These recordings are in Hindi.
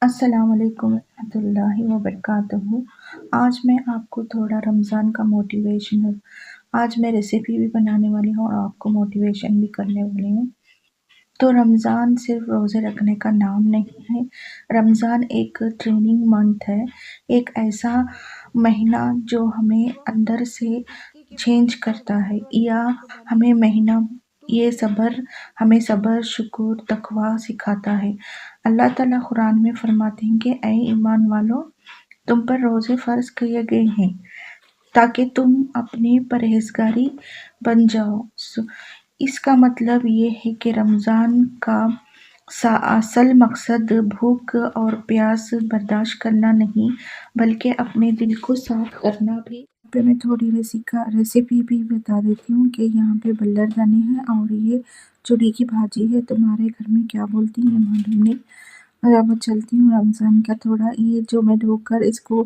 अस्सलाम वालेकुम रहमतुल्लाहि व बरकातहू। आज मैं आपको थोड़ा रमज़ान का मोटिवेशनल आज मैं रेसिपी भी बनाने वाली हूँ और आपको मोटिवेशन भी करने वाली हूँ। तो रमज़ान सिर्फ रोज़े रखने का नाम नहीं है। रमज़ान एक ट्रेनिंग मंथ है, एक ऐसा महीना जो अंदर से चेंज करता है या हमें महीना ये सब्र हमें सब्र, शुक्र, तकवा सिखाता है। अल्लाह ताला कुरान में फरमाते हैं कि ऐ ईमान वालों, तुम पर रोज़े फ़र्ज़ किए गए हैं ताकि तुम अपनी परहेज़गारी बन जाओ। इसका मतलब ये है कि रमज़ान का असल मकसद भूख और प्यास बर्दाश्त करना नहीं, बल्कि अपने दिल को साफ करना भी। यहाँ पे मैं थोड़ी रेसिपी भी बता देती हूँ कि यहाँ पे बल्लर दाने हैं और ये चुड़ी की भाजी है। तुम्हारे घर में क्या बोलती हैं मालूम नहीं। अब मैं चलती हूँ रमज़ान का थोड़ा ये जो मैं धोकर इसको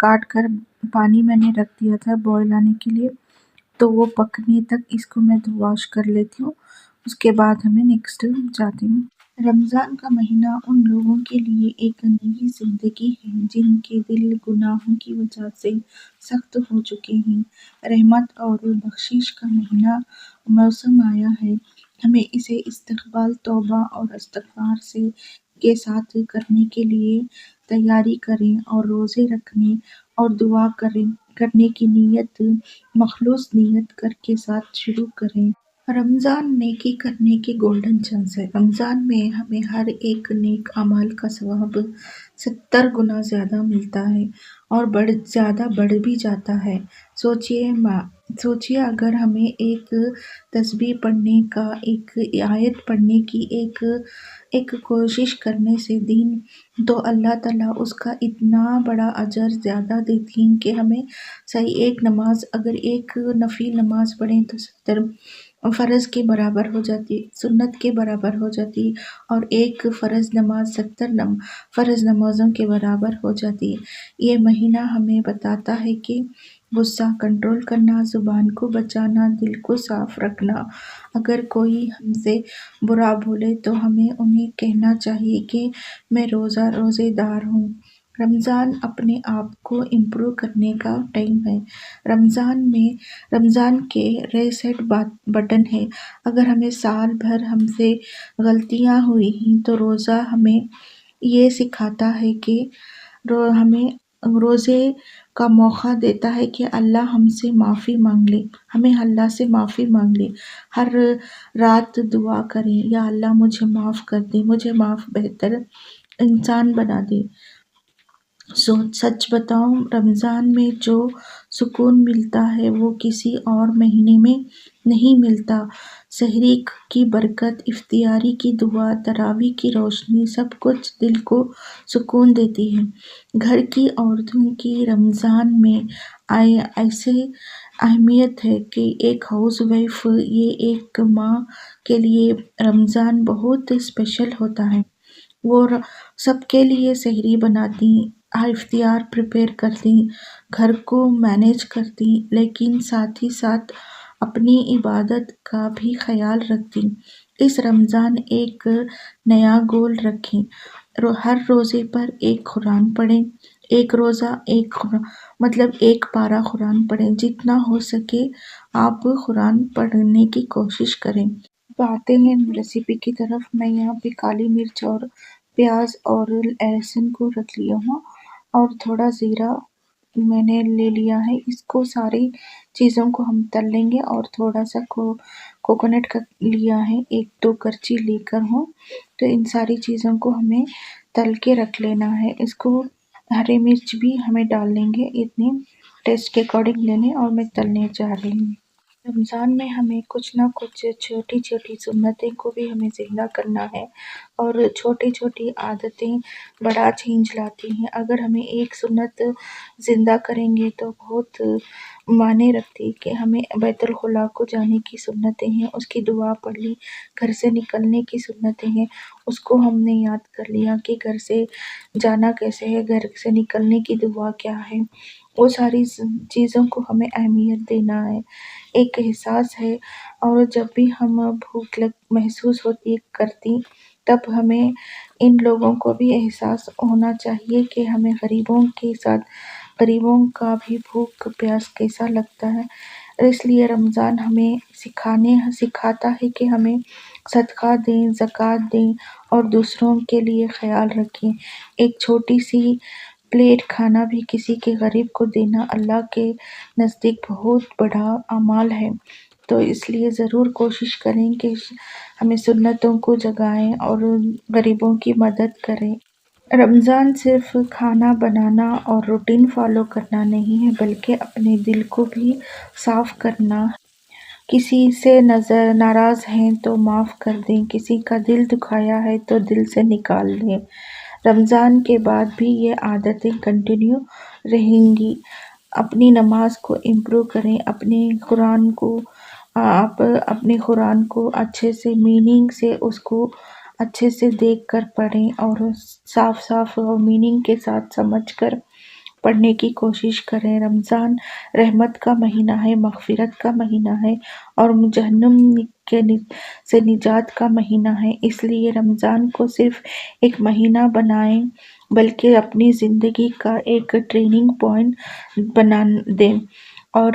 काट कर पानी मैंने रख दिया था बॉयल आने के लिए, तो वो पकने तक इसको मैं वॉश कर लेती हूँ। उसके बाद हमें नेक्स्ट जाती हूँ। रमज़ान का महीना उन लोगों के लिए एक नई ज़िंदगी है जिनके दिल गुनाहों की वजह से सख्त हो चुके हैं। रहमत और बख्शिश का महीना मौसम आया है। हमें इसे इस्तक़बाल, तौबा और इस्तिग़फ़ार के साथ करने के लिए तैयारी करें और रोज़े रखने और दुआ करने की मख़लूस नीयत के साथ शुरू करें। रमज़ान नेकी करने के गोल्डन चांस है। रमज़ान में हमें हर एक नेक अमल का सवाब 70 गुना ज़्यादा मिलता है और बढ़ भी जाता है। सोचिए अगर हमें एक तस्बीह पढ़ने का, एक आयत पढ़ने की एक कोशिश करने से तो अल्लाह ताला उसका इतना बड़ा अजर ज़्यादा देती हैं कि हमें सही एक नमाज अगर एक नफिल नमाज पढ़ें तो 70 फ़र्ज़ के बराबर हो जाती, सुन्नत के बराबर हो जाती और एक फ़र्ज़ नमाज 70 फ़र्ज़ नमाज़ों के बराबर हो जाती है। ये महीना हमें बताता है कि गुस्सा कंट्रोल करना, ज़ुबान को बचाना, दिल को साफ रखना। अगर कोई हमसे बुरा बोले तो हमें उन्हें कहना चाहिए कि मैं रोज़ेदार हूँ। रमज़ान अपने आप को इम्प्रूव करने का टाइम है। रमज़ान के रीसेट बटन है। अगर हमें साल भर हमसे गलतियाँ हुई हैं तो रोज़ा हमें ये सिखाता है कि हमें रोज़े का मौका देता है कि अल्लाह हमसे माफ़ी मांग ले, हमें अल्लाह से माफ़ी मांग ले। हर रात दुआ करें, या अल्लाह मुझे माफ़ कर दे, मुझे बेहतर इंसान बना दे। सच बताऊं, रमज़ान में जो सुकून मिलता है वो किसी और महीने में नहीं मिलता। सहरी की बरकत, इफ्तियारी की दुआ, तरावी की रोशनी सब कुछ दिल को सुकून देती है। घर की औरतों की रमज़ान में ऐसे अहमियत है कि एक हाउसवाइफ ये एक माँ के लिए रमज़ान बहुत स्पेशल होता है। वो सबके लिए सहरी बनाती, इफ्तियार प्रिपेयर करती, घर को मैनेज करती, लेकिन साथ ही साथ अपनी इबादत का भी ख्याल रखती। इस रमज़ान एक नया गोल रखें, हर रोज़े पर एक कुरान पढ़ें। एक रोज़ा मतलब एक पारा कुरान पढ़ें। जितना हो सके आप कुरान पढ़ने की कोशिश करें। अब आते हैं रेसिपी की तरफ। मैं यहाँ पे काली मिर्च और प्याज और लहसुन को रख लिया हूँ और थोड़ा ज़ीरा मैंने ले लिया है। इसको सारी चीज़ों को हम तल लेंगे और थोड़ा सा कोकोनट का लिया है, 1-2 करची लेकर हूँ। तो इन सारी चीज़ों को हमें तल के रख लेना है। इसको हरी मिर्च भी हमें डाल लेंगे, इतने टेस्ट के अकॉर्डिंग लेने, और मैं तलने जा रही हूँ। रमज़ान में हमें कुछ ना कुछ छोटी छोटी सुन्नतें को भी हमें ज़िंदा करना है। और छोटी-छोटी आदतें बड़ा चेंज लाती हैं। अगर हमें एक सुन्नत ज़िंदा करेंगे तो बहुत मायने रखती है कि हमें बैतुल खुला को जाने की सुन्नतें हैं, उसकी दुआ पढ़ ली, घर से निकलने की सुन्नतें हैं, उसको हमने याद कर लिया कि घर से जाना कैसे है, घर से निकलने की दुआ क्या है। वो सारी चीज़ों को हमें अहमियत देना है, एक एहसास है। और जब भी हम भूख लग महसूस होती करती, तब हमें इन लोगों को भी एहसास होना चाहिए कि हमें गरीबों का भी भूख प्यास कैसा लगता है। इसलिए रमज़ान हमें सिखाता है कि हमें सदका दें, ज़कात दें और दूसरों के लिए ख़याल रखें। एक छोटी-सी प्लेट खाना भी किसी के गरीब को देना अल्लाह के नज़दीक बहुत बड़ा अमाल है। तो इसलिए ज़रूर कोशिश करें कि हमें सुन्नतों को जगाएँ और गरीबों की मदद करें। रमज़ान सिर्फ़ खाना बनाना और रूटीन फ़ॉलो करना नहीं है, बल्कि अपने दिल को भी साफ़ करना। किसी से नज़र नाराज़ हैं तो माफ़ कर दें, किसी का दिल दुखाया है तो दिल से निकाल दें। रमज़ान के बाद भी ये आदतें कंटिन्यू रहेंगी। अपनी नमाज को इम्प्रूव करें, आप अपने कुरान को अच्छे से मीनिंग से उसको अच्छे से देख कर पढ़ें और साफ-साफ मीनिंग के साथ समझ कर पढ़ने की कोशिश करें। रमज़ान रहमत का महीना है, मग़फ़िरत का महीना है और जहन्नुम से निजात का महीना है। इसलिए रमज़ान को सिर्फ़ एक महीना बनाएँ, बल्कि अपनी ज़िंदगी का एक टर्निंग पॉइंट बना दें। और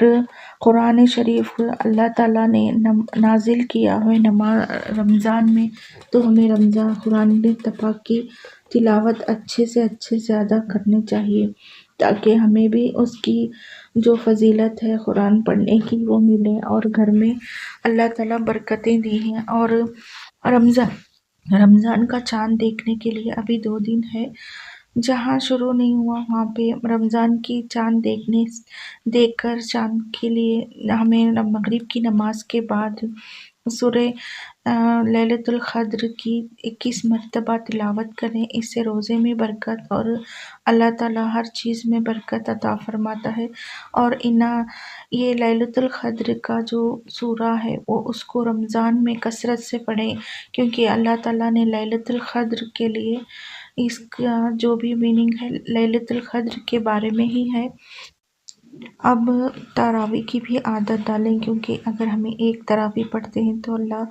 कुरान शरीफ अल्लाह ताला ने नाज़िल किया है रमज़ान में, तो हमें कुरान पाक की तिलावत अच्छे से ज़्यादा करनी चाहिए, ताकि हमें भी उसकी जो फ़ज़ीलत है कुरान पढ़ने की वो मिले और घर में अल्लाह ताला बरकतें दी हैं। और रमज़ान रमज़ान का चाँद देखने के लिए अभी 2 दिन है। जहाँ शुरू नहीं हुआ वहाँ पे रमज़ान की चाँद देखकर चाँद के लिए हमें मगरिब की नमाज़ के बाद सूरह लैलतुल क़द्र की 21 मरतबा तिलावत करें। इससे रोज़े में बरकत और अल्लाह ताला हर चीज़ में बरकत अता फ़रमाता है। और ये लैलतुल क़द्र का जो सूरा है वो उसको रमज़ान में कसरत से पढ़ें, क्योंकि अल्लाह ताला ने लैलतुल क़द्र के लिए इसका जो भी मीनिंग है लैलतुल क़द्र के बारे में ही है। अब तरावी की भी आदत डालें, क्योंकि अगर हमें एक तरावी पढ़ते हैं तो अल्लाह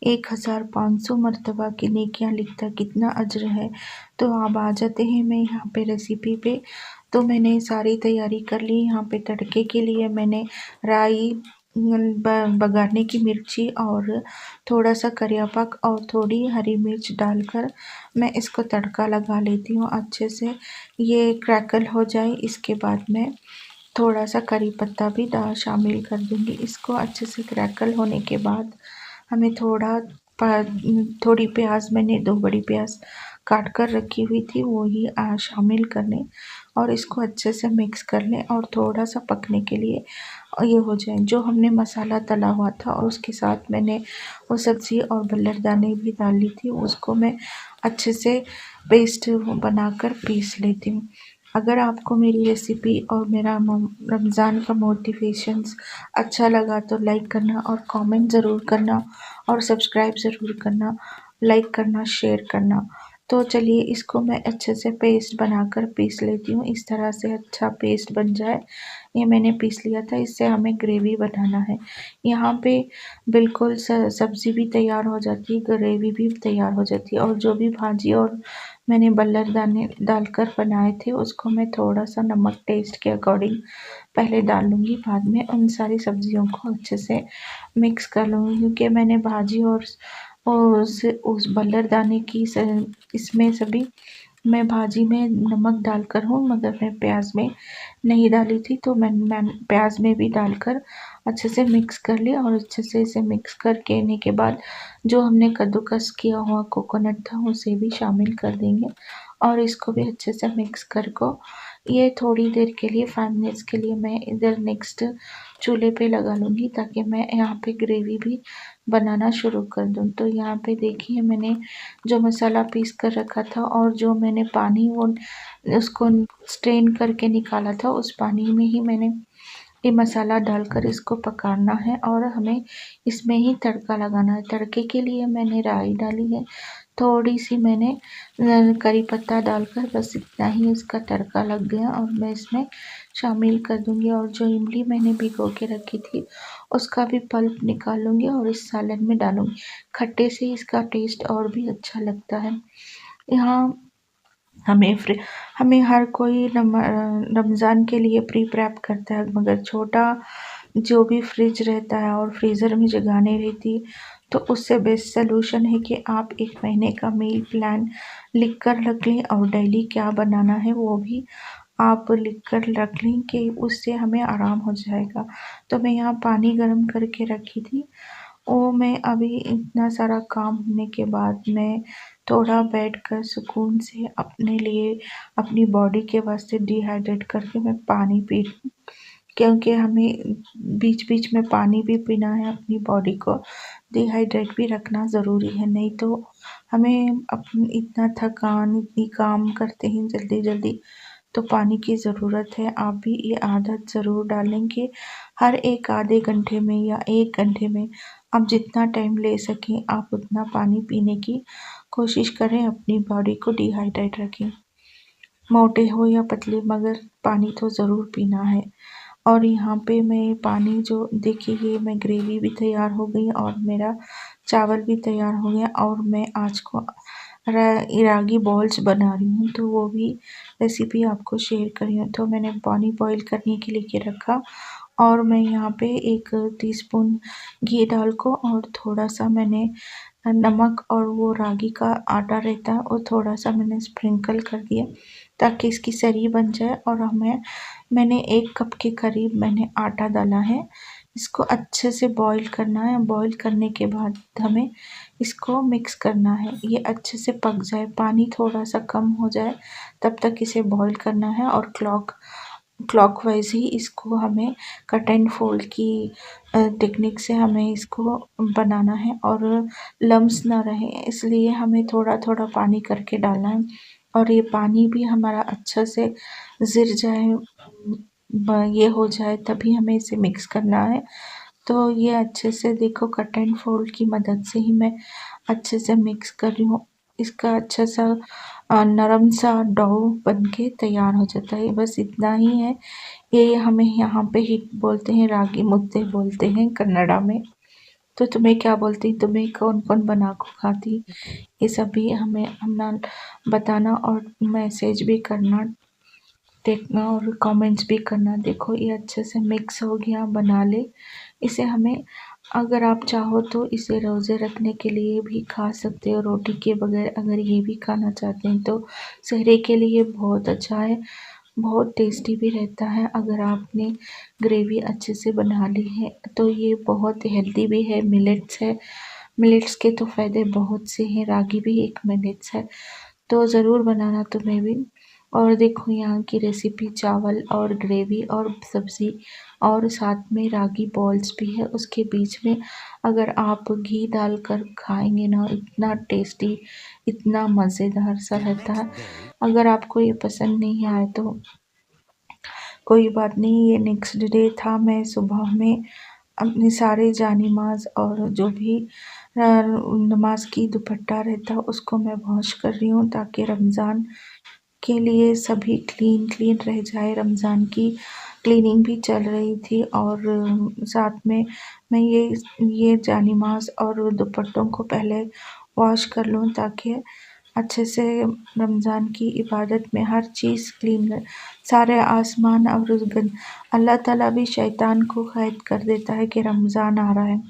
1500 मरतबा की नेकियां लिखता है, कितना अज्र है। तो अब आ जाते हैं मैं यहाँ पे रेसिपी पे। तो मैंने सारी तैयारी कर ली। यहाँ पे तड़के के लिए मैंने राई, बगाने की मिर्ची और थोड़ा सा करियापक और थोड़ी हरी मिर्च डालकर मैं इसको तड़का लगा लेती हूँ अच्छे से। ये क्रैकल हो जाए, इसके बाद मैं थोड़ा सा करी पत्ता भी शामिल कर दूँगी। इसको अच्छे से क्रैकल होने के बाद हमें थोड़ी प्याज, मैंने 2 बड़ी प्याज काट कर रखी हुई थी, वो ही शामिल कर लें और इसको अच्छे से मिक्स कर लें और थोड़ा सा पकने के लिए ये हो जाए। जो हमने मसाला तला हुआ था और उसके साथ मैंने वो सब्ज़ी और बल्लर दाने भी डाल ली थी, उसको मैं अच्छे से पेस्ट बनाकर पीस लेती हूँ। अगर आपको मेरी रेसिपी और मेरा रमज़ान का मोटिवेशंस अच्छा लगा तो लाइक करना और कमेंट ज़रूर करना और सब्सक्राइब ज़रूर करना, लाइक करना, शेयर करना। तो चलिए इसको मैं अच्छे से पेस्ट बनाकर पीस लेती हूँ। इस तरह से अच्छा पेस्ट बन जाए, ये मैंने पीस लिया था। इससे हमें ग्रेवी बनाना है। यहाँ पे बिल्कुल सब्ज़ी भी तैयार हो जाती है, ग्रेवी भी तैयार हो जाती है और जो भी भाजी और मैंने बल्लर दाने डालकर बनाए थे उसको मैं थोड़ा सा नमक टेस्ट के अकॉर्डिंग पहले डाल लूँगी, बाद में उन सारी सब्जियों को अच्छे से मिक्स कर लूँगी, क्योंकि मैंने भाजी और उस बल्लर दाने की इसमें सभी मैं भाजी में नमक डालकर हूँ, मगर मैं प्याज में नहीं डाली थी। तो मैं प्याज में भी डालकर अच्छे से मिक्स कर लिया और अच्छे से इसे मिक्स करके लेने के बाद जो हमने कद्दूकस किया हुआ कोकोनट था उसे भी शामिल कर देंगे और इसको भी अच्छे से मिक्स कर को ये थोड़ी देर के लिए 5 मिनट्स के लिए मैं इधर नेक्स्ट चूल्हे पे लगा लूँगी, ताकि मैं यहाँ पे ग्रेवी भी बनाना शुरू कर दूँ। तो यहाँ पे देखिए मैंने जो मसाला पीस कर रखा था और जो मैंने पानी वो उसको स्ट्रेन करके निकाला था, उस पानी में ही मैंने ये मसाला डालकर इसको पकाना है और हमें इसमें ही तड़का लगाना है। तड़के के लिए मैंने राई डाली है, थोड़ी-सी मैंने करी पत्ता डालकर बस इतना ही इसका तड़का लग गया और मैं इसमें शामिल कर दूँगी। और जो इमली मैंने भिगो के रखी थी, उसका भी पल्प निकाल लूँगी और इस सालन में डालूँगी। खट्टे से इसका टेस्ट और भी अच्छा लगता है। यहाँ हमें फ्रि हमें हर कोई रमज़ान के लिए प्री प्रेप करता है, मगर छोटा जो भी फ्रिज रहता है और फ्रीज़र में जगह नहीं रहती, तो उससे बेस्ट सॉल्यूशन है कि आप 1 महीने का मील प्लान लिख कर रख लें और डेली क्या बनाना है वो भी आप लिख कर रख लें, कि उससे हमें आराम हो जाएगा। तो मैं यहाँ पानी गर्म करके रखी थी, वो मैं अभी इतना सारा काम होने के बाद मैं थोड़ा बैठकर सुकून से अपने लिए, अपनी बॉडी के वास्ते डिहाइड्रेट करके मैं पानी पी रही हूँ, क्योंकि हमें बीच-बीच में पानी भी पीना है, अपनी बॉडी को डिहाइड्रेट भी रखना ज़रूरी है। नहीं तो हमें इतना थकान, इतनी काम करते हैं जल्दी-जल्दी, तो पानी की ज़रूरत है। आप भी ये आदत ज़रूर डालें कि हर एक आधे घंटे में या 1 घंटे में आप जितना टाइम ले सकें, आप उतना पानी पीने की कोशिश करें, अपनी बॉडी को डिहाइड्रेट रखें। मोटे हो या पतले, मगर पानी तो ज़रूर पीना है। और यहाँ पे मैं पानी जो देखिए, ये मैं ग्रेवी भी तैयार हो गई और मेरा चावल भी तैयार हो गया और मैं आज को रागी बॉल्स बना रही हूँ, तो वो भी रेसिपी आपको शेयर कर रही हूँ। तो मैंने पानी बॉईल करने के लिए रखा और मैं यहाँ पे 1 टीस्पून घी डाल को और थोड़ा-सा मैंने नमक और वो रागी का आटा रहता है, वो थोड़ा-सा मैंने स्प्रिंकल कर दिया, ताकि इसकी सरी बन जाए। और मैंने 1 कप के करीब मैंने आटा डाला है। इसको अच्छे से बॉईल करना है। बॉईल करने के बाद हमें इसको मिक्स करना है, ये अच्छे से पक जाए, पानी थोड़ा-सा कम हो जाए, तब तक इसे बॉईल करना है। और क्लॉकवाइज़ ही इसको हमें कट एंड फोल्ड की टेक्निक से हमें इसको बनाना है और लम्स ना रहे, इसलिए हमें थोड़ा-थोड़ा पानी करके डालना है। और ये पानी भी हमारा अच्छा से ज़िर जाए, ये हो जाए, तभी हमें इसे मिक्स करना है। तो ये अच्छे से देखो, कट एंड फोल्ड की मदद से ही मैं अच्छे से मिक्स कर रही हूँ। इसका अच्छा सा नरम सा डो बनके तैयार हो जाता है। बस इतना ही है। ये हमें यहाँ पे हिट बोलते हैं, रागी मुद्दे बोलते हैं कन्नड़ा में। तो तुम्हें क्या बोलती, तुम्हें कौन-कौन बना को खाती, ये सभी हमें अपना बताना और मैसेज भी करना, देखना और कमेंट्स भी करना। देखो ये अच्छे से मिक्स हो गया, बना ले इसे। हमें, अगर आप चाहो तो इसे रोज़े रखने के लिए भी खा सकते हो, रोटी के बगैर अगर ये भी खाना चाहते हैं तो सहरी के लिए बहुत अच्छा है, बहुत टेस्टी भी रहता है। अगर आपने ग्रेवी अच्छे से बना ली है तो ये बहुत हेल्दी भी है, मिलेट्स है। मिलेट्स के तो फ़ायदे बहुत से हैं, रागी भी एक मिलेट्स है, तो ज़रूर बनाना तुम्हें भी। और देखो यहाँ की रेसिपी, चावल और ग्रेवी और सब्ज़ी और साथ में रागी बॉल्स भी है, उसके बीच में अगर आप घी डालकर खाएंगे ना, इतना टेस्टी, इतना मज़ेदार सा रहता है। अगर आपको ये पसंद नहीं आए तो कोई बात नहीं। ये नेक्स्ट डे था, मैं सुबह में अपने सारे जानिमाज़ और जो भी नमाज की दुपट्टा रहता उसको मैं वॉश कर रही हूँ, ताकि रमज़ान के लिए सभी क्लीन रह जाए। रमज़ान की क्लीनिंग भी चल रही थी और साथ में मैं ये जानिमाज़ और दुपट्टों को पहले वॉश कर लूँ, ताकि अच्छे से रमज़ान की इबादत में हर चीज़ क्लीन रहे। सारे आसमान और अल्लाह ताला भी शैतान को कैद कर देता है कि रमज़ान आ रहा है,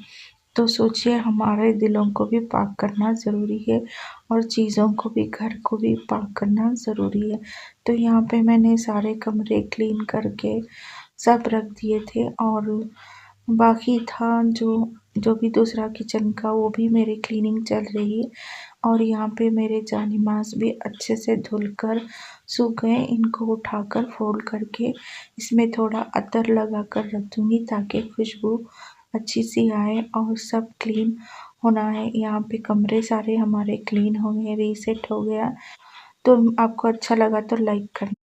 तो सोचिए हमारे दिलों को भी पाक करना ज़रूरी है और चीज़ों को भी, घर को भी पाक करना ज़रूरी है। तो यहाँ पे मैंने सारे कमरे क्लीन करके सब रख दिए थे और बाकी था जो जो भी दूसरा किचन का, वो भी मेरी क्लीनिंग चल रही है। और यहाँ पे मेरे जानिमाज़ भी अच्छे से धुलकर सूख गए। इनको उठाकर फोल्ड करके इसमें थोड़ा अतर लगा कर रख दूँगी ताकि खुशबू अच्छी सी आए और सब क्लीन होना है। यहाँ पे कमरे सारे हमारे क्लीन हो गए, रीसेट हो गया। तो आपको अच्छा लगा तो लाइक करना।